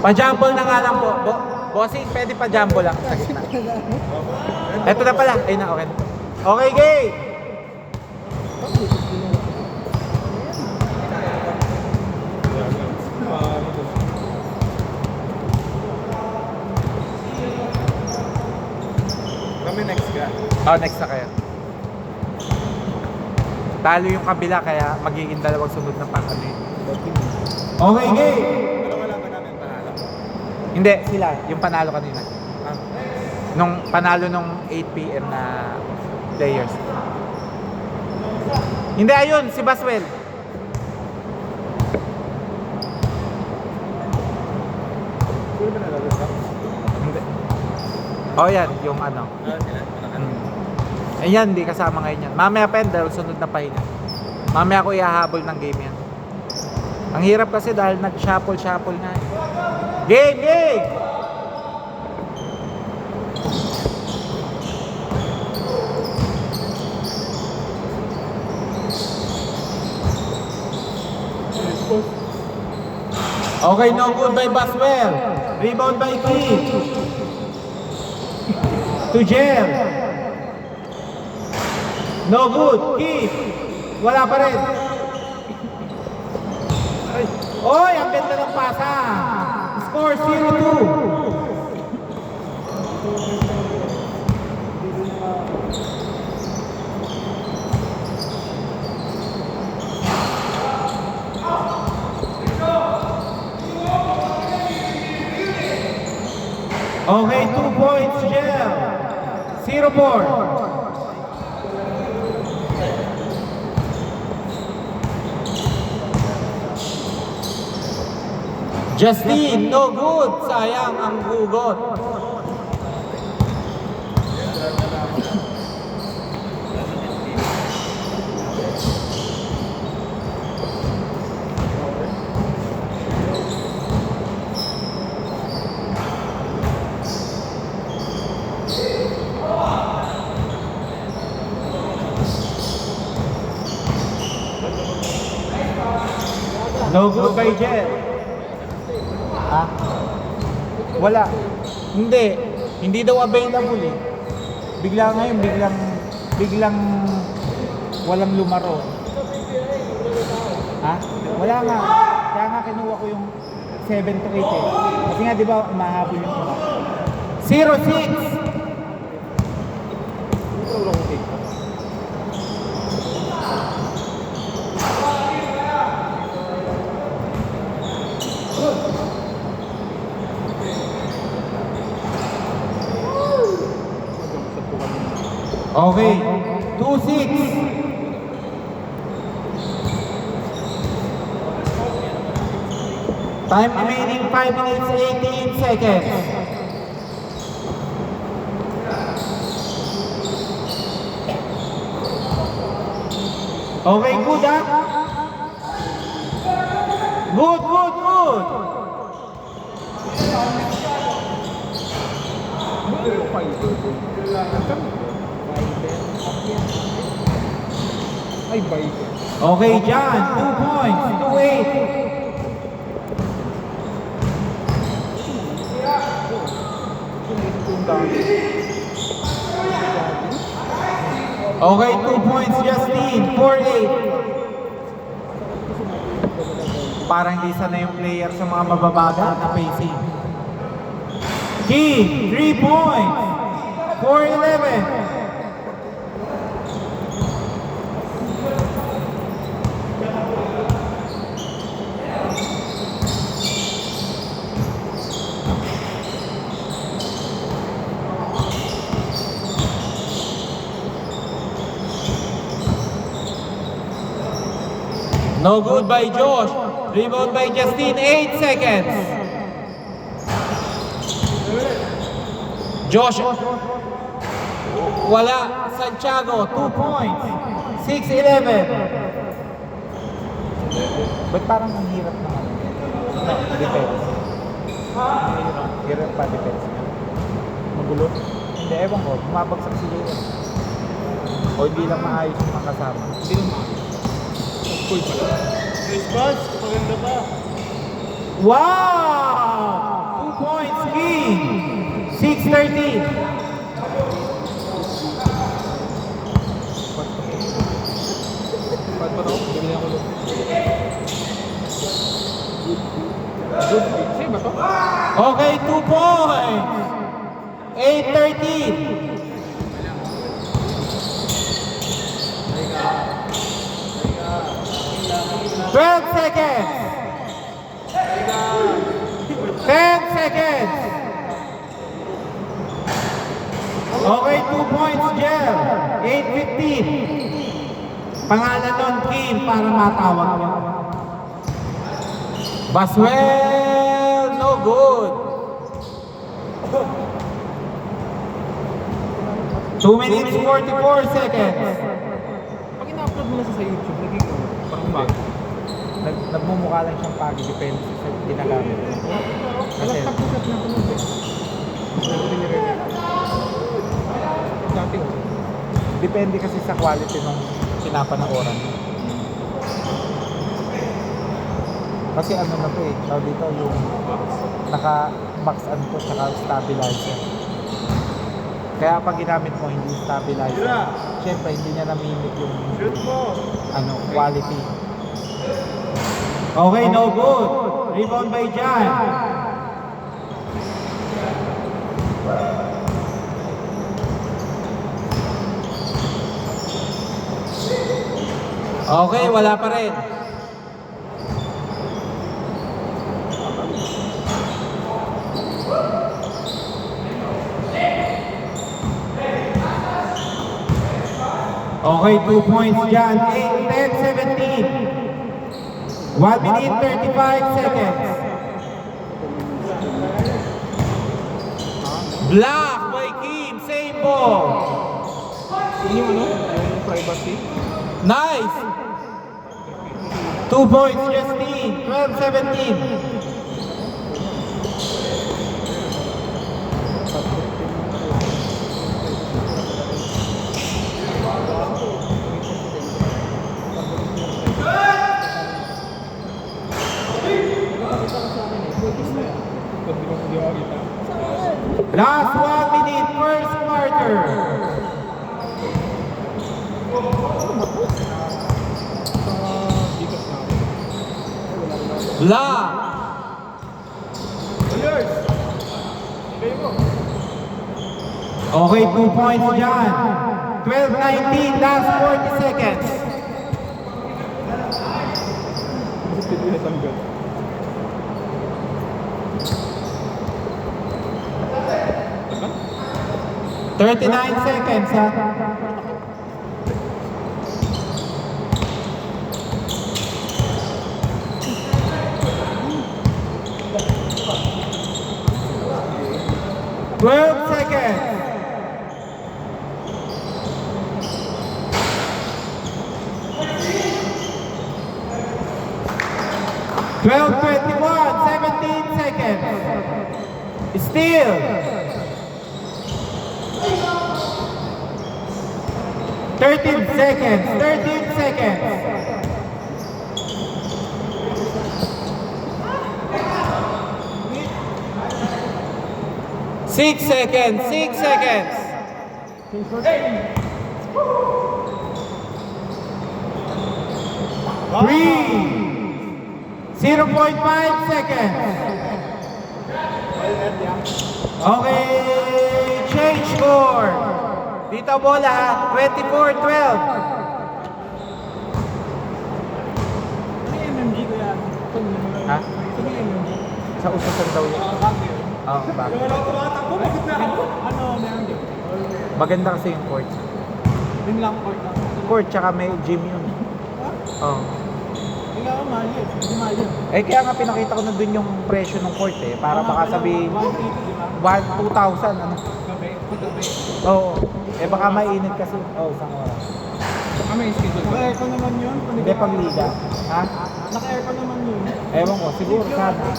Pa-jumble na nga lang po. Bossing, pwede pa-jumble lang sa gitna. Eto na pala. Ayun na, okay. Okay, game! Kami next ka. Oh, next na kayo. Talo yung kabila kaya magiging dalawang sunod na pang-ano yun. Okay, game! Dalawa lang ba namin panalo? Hindi, sila. Yung panalo kanina. Ah. Nung panalo nung 8 PM na players. Hindi, ayun, si Baswell. Sino ba nalagos ka? Hindi. Oh, yan, yung ano. Ah, sila. Ayan, hindi kasama ngayon yan. Mamaya pa yan, dahil sunod na pahinga. Mamaya ako ihahabol ng game yan. Ang hirap kasi dahil nag-shuffle nga. Game! Game! Okay, no good by Baswell. Rebound by Keith. To Jer. No good. Keith. Wala pa rin. Oy, ang ganda ng pasa. Score 0-2. Okay, 2 points, Jel. 0-4. Justine, no good. Sayang ang hugot. No good by Jet. Ha? Wala. Hindi. Hindi daw available eh. Bigla ngayon, biglang walang lumaro. Ha? Wala nga. Kaya nga kinuha ko yung 7 to 8 eh. Kasi nga di ba mahabol yung 0-6. Okay, 2-6. Time remaining 5 minutes 18 seconds. Okay, good ha? Good, good, good. Ay, bye. Okay, John, 2 points, 2-8. Okay, 2 points, Justine, 4-8. Parang hindi sana yung player sa mga mababaga na pacing. Key, 3 points, 4-11. No good by Josh. Rebound by Justine. 8 seconds. Josh. Wala. Santiago. 2 points. 6-11. Ba't parang ang hirap naman? Defense. Hirap pa defense niya. Magulo? Hindi, ewan ko. Bumabagsak si Jalen. O hindi lang maayos yung mga kasama. Hindi lang maayos. Cool pala. Response, maganda pa. Wow! 6:13. Ba't pa to? Bigyan niya ako doon. Good. Sa'yo ba to? Okay, 2 points. 8:13. 12 seconds. 10 seconds. Okay, 2 points, Jel. 8:15. Pangalan nun, Kim, para matawag niyo. Baswell, no good. 2 minutes, 44 seconds. Pag ina-upload mo na sa YouTube, naging parang bag. Nagmumukha lang siyang pagi, depende sa ginagamit. Kasi, Alam, tapos na pinapanood eh. Sabi ni Rene. Dati oh. depende kasi sa quality ng pinapanooran. Kasi ano na to eh, tawag dito yung naka-max ano to, tsaka stabilizer. Kaya pag ginamit mo hindi stabilizer, syempre hindi niya namimik yung ano, quality. Okay, no good. Rebound by Jan. Okay, wala pa rin. Okay, 2 points dyan. 8, 10, 17. 1 minute, 35 seconds. Block by Kim, same ball. Yun yung ano? Yung privacy? Nice. 2 points, Justine. 12, 17. Last 1 minute, first quarter. Block. Okay, 2 points dyan. 12-19, last 40 seconds. Gusto ko na tanggal. 39 seconds, ha? Twelve seconds. Twelve 21, 17 seconds. Still. 13 seconds, 13 seconds. 6 seconds, 6 seconds. 0.5 seconds. Okay, change score. Dito bola, 24-12. May MMG ko yan. Ha? Sabi MMG. Sa ususan daw yun. Oo, bakit? Ano, meron yun? Maganda kasi yung court. Yun lang, court lang. Court, tsaka may gym yun. Oo. Hindi ako mahal yun. Hindi mahal yun. Eh kaya nga pinakita ko na dun yung presyo ng court eh. Para baka sabihin, 180, di ba? 2,000 ano. Gabi, gabi. Oo. Eh baka mainit kasi. Oo, isang oras. May schedule. Naka-aircon naman yun. Hindi pag liga. Ha? Naka-aircon naman yun. Ewan ko, siguro sana.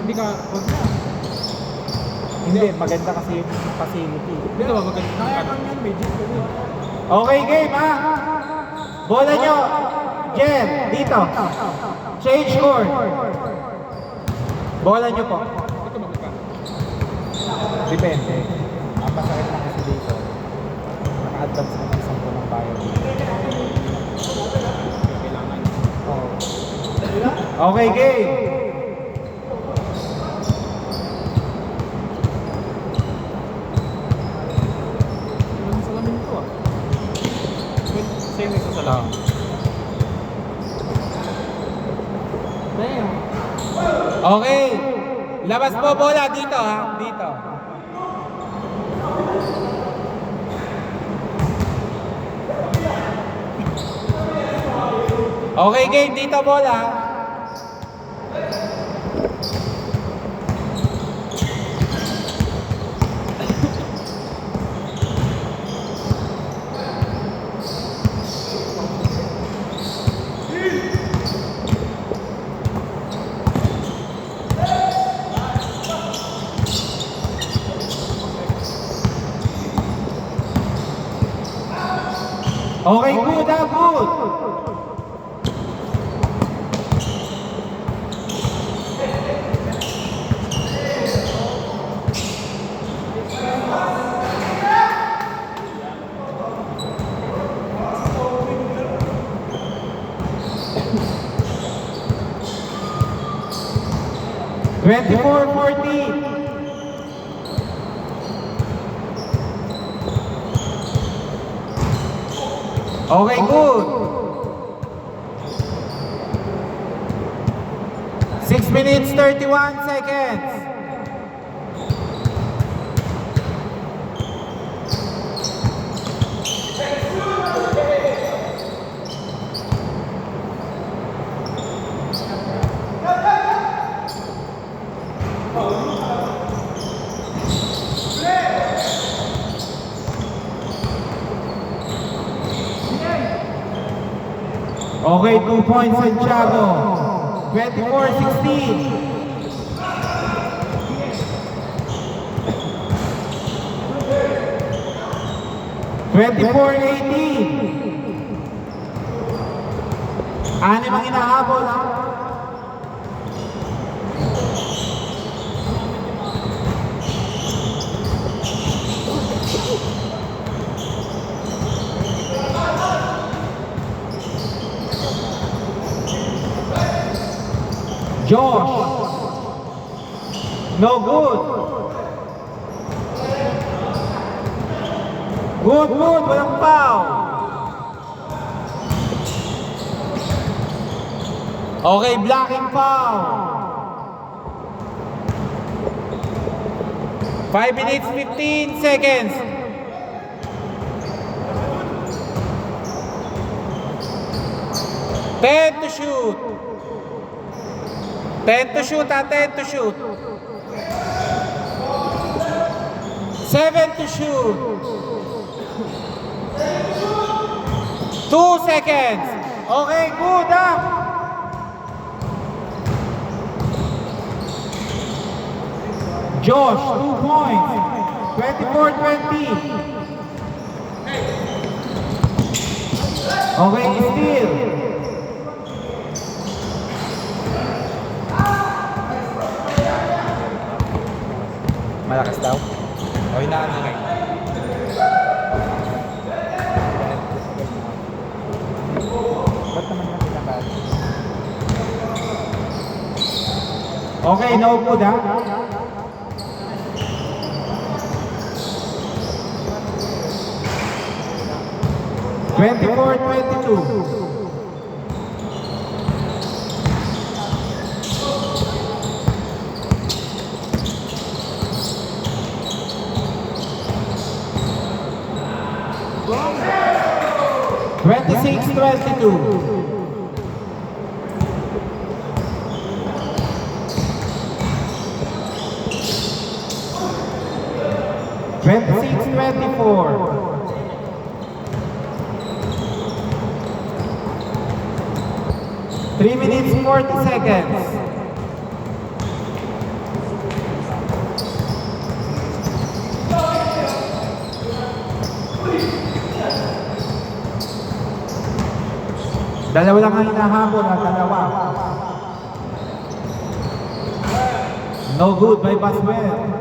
Hindi ka, wag na. Hindi, maganda kasi yung facility. Dito ba maganda? Naka-aircon yun, may gym ko yun. Okay, game ha? Bola nyo. Jen, dito. Change court. Bola nyo po. Ito maganda. Depende. Ang masakit lang kasi dito, naka-advance mo ng 10 ng bayan. Kailangan. Oo. Okay, game! Ilang salamin ito ah. Same isa salamin. Damn. Okay. Labas po bola dito ha. Dito. Okay, game. Dito bola. Okay, good, good. Twenty-four, 14. Okay, good. 6 minutes, 31 seconds. Okay, 2 points, Santiago. 24-16. Twenty-four, 18. Anim ang hinahabol, ha? Josh. No good. Good, walang foul. Okay, blocking foul. 5 minutes, 15 seconds. Ten to shoot. 10 to shoot, 10 to shoot. 7 to shoot. 2 seconds. Okay, good, ha? Josh, 2 points. 24-20. Okay, steal. Malakas daw? O hinaan na ngayon? Ba't naman yung pinakaat? Okay, no good, ha? Twenty-four, 22. Twenty-six, 22. 26-24. 3 minutes, 40 seconds. Dalawa lang ang hinahabol, dalawa. No good by Baswell.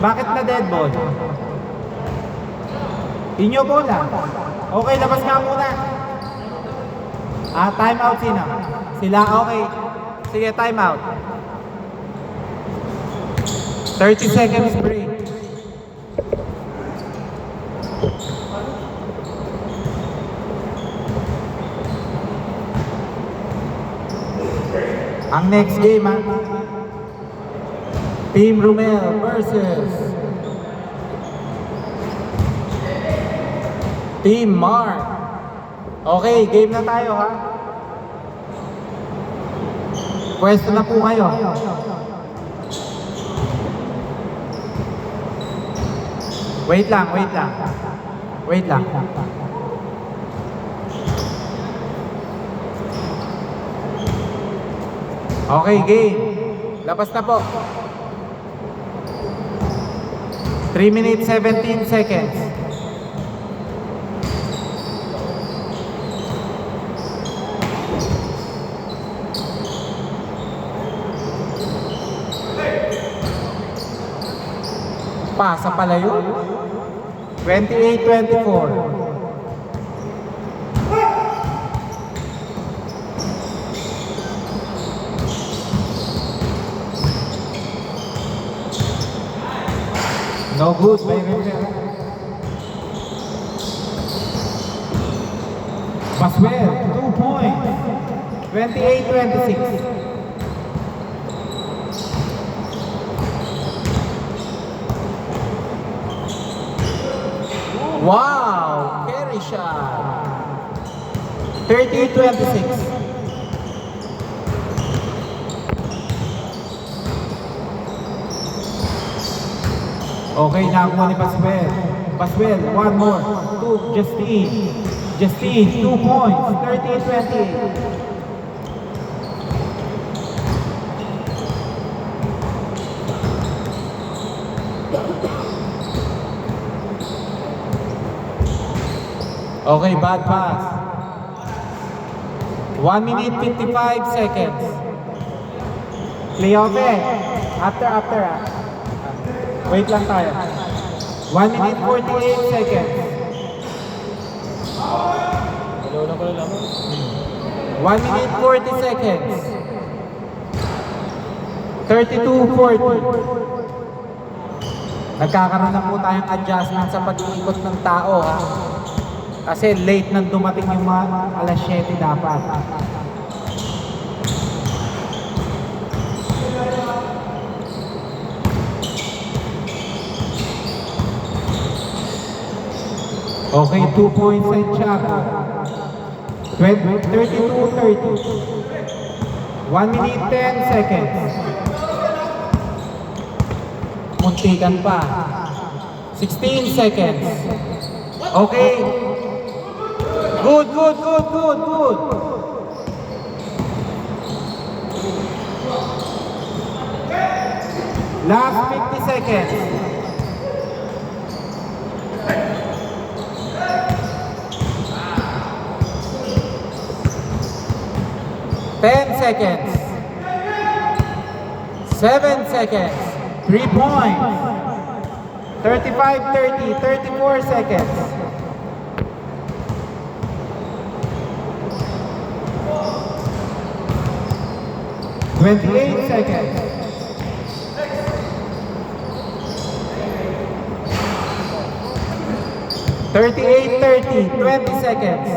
Bakit na dead ball? Inyo bola. Okay, labas nga muna. Time out sino? Sila, okay. Sige, time out. 30 seconds break. Ang next game, ha? Team Romel versus Team Mark. Okay, game na tayo, ha? Pwesto na po kayo. Wait lang. Okay, game. Labas na po. 3 minutes 17 seconds. Pasa pala yun. 28-24. No good, baby. Baswell, 2 points. 28-26. Wow! Carry shot. 30-26. Okay, nakuha ni Baswell. Baswell, one more. Two, Justine. Justine, 2 points. 30-28. Okay, bad pass. 1 minute 55 seconds. Play out eh. After. Wait lang tayo. 1 minute 48 seconds. Dalawa lang pala lamang. 1 minute 40 seconds. 32-40. Nagkakaroon na po tayong adjustment sa pag-iikot ng tao, ha? Kasi late nang dumating yung mga alas 7 dapat. Okay, 2 points sa Chaco. 32-30. 1 minute 10 seconds. Muntikan pa. 16 seconds. Okay. Good. Last 50 seconds. 10 seconds. 7 seconds. 3 points. 35-30. 34 seconds. 28 seconds. 38-30. 20 seconds.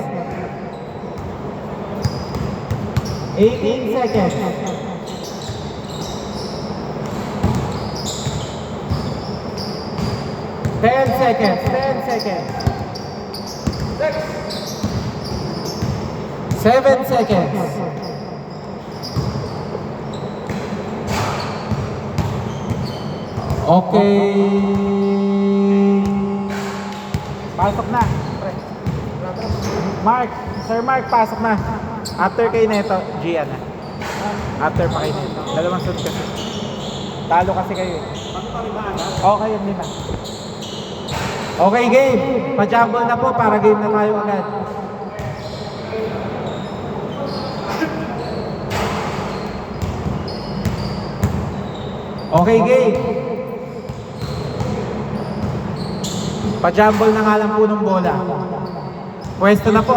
18 seconds. 10 seconds. 7 seconds. Okay. Pasok na. Sir Mark, pasok na. After kay Neto, Gian na. After pa kay Neto. Dalawang sunod kasi. Talo kasi kayo eh. Okay, yun din na. Okay, game. Pa-jumble na po para game na tayo agad. Okay, game. Pa-jumble na nga lang po ng bola. Pwesto na po.